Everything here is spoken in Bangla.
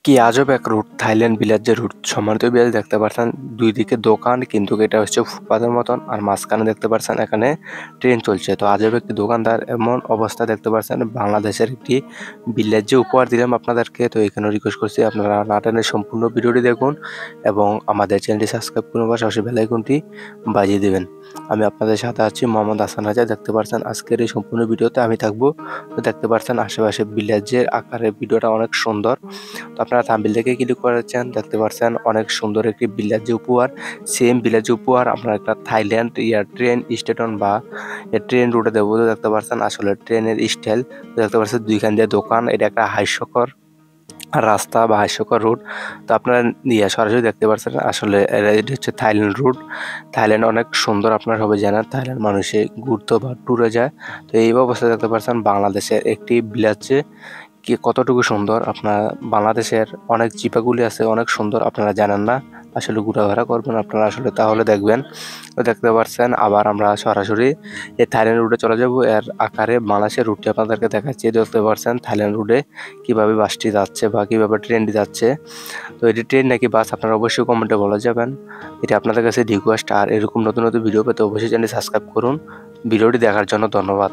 কি আজব এক রুট, থাইল্যান্ড ভিলেজের রুট। সম্মানিত ভিউয়ার্স, দেখতে পাচ্ছেন দুই দিকে দোকান, কিন্তু এটা হচ্ছে ফুটপাতের মতন। আর মাঝখানে দেখতে পাচ্ছেন এখানে ট্রেন চলছে। তো আজব একটি দোকানদার এমন অবস্থা দেখতে পাচ্ছেন। বাংলাদেশের একটি ভিলেজ যে উপহার দিলাম আপনাদেরকে, তো এখানে রিকোয়েস্ট করছি আপনারা না টেনে সম্পূর্ণ ভিডিওটি দেখুন এবং আমাদের চ্যানেলটি সাবস্ক্রাইব করুন বা সরাসরি বেল আইকনটি বাজিয়ে দিবেন। আমি আপনাদের সাথে আছি মোহাম্মদ হাসান রাজা। দেখতে পাচ্ছেন আজকের এই সম্পূর্ণ ভিডিওতে আমি থাকবো। তো দেখতে পাচ্ছেন আশেপাশে ভিলেজের আকারের ভিডিওটা অনেক সুন্দর। তো আপনারা থাম্বনেল দেখে ক্লিক করেছেন, দেখতে পাচ্ছেন অনেক সুন্দর একটি ভিলেজ উপহার। সেম ভিলেজ উপহার আপনার একটা থাইল্যান্ড ট্রেন স্টেশন বা ট্রেন রুটে দেবো। তো দেখতে পাচ্ছেন আসলে ট্রেনের স্টাইল। দেখতে পাচ্ছেন দুইখান দিয়ে দোকান, এটা একটা হাস্যকর রাস্তা বা হাস্যকর রুট। তো আপনারা সরাসরি দেখতে পাচ্ছেন আসলে এটা হচ্ছে থাইল্যান্ড রুট। থাইল্যান্ড অনেক সুন্দর, আপনারা সবাই জানেন থাইল্যান্ড মানুষে ঘুরতে বা ট্যুরে যায়। তো এই অবস্থায় দেখতে পাচ্ছেন বাংলাদেশের একটি ভিলেজে কি কতটুকু সুন্দর। আপনার বাংলাদেশের অনেক জিপাগুলি আছে, অনেক সুন্দর, আপনারা জানেন না। আসলে ঘোরাফেরা করবেন আপনারা, আসলে তাহলে দেখবেন। তো দেখতে পাচ্ছেন আবার আমরা সরাসরি এই থাইল্যান্ড রুটে চলে যাব। এর আকারে বাংলাদেশের রুটটি আপনাদেরকে দেখাচ্ছি। দেখতে পাচ্ছেন থাইল্যান্ড রুটে কিভাবে বাসটি যাচ্ছে বা কিভাবে ট্রেনটি যাচ্ছে। তো এটি ট্রেন নাকি বাস আপনারা অবশ্যই কমেন্টে বলে যাবেন। এটা আপনাদের কাছে রিকোয়েস্ট। আর এরকম নতুন নতুন ভিডিও পেতে অবশ্যই চ্যানেল সাবস্ক্রাইব করুন। ভিডিওটি দেখার জন্য ধন্যবাদ।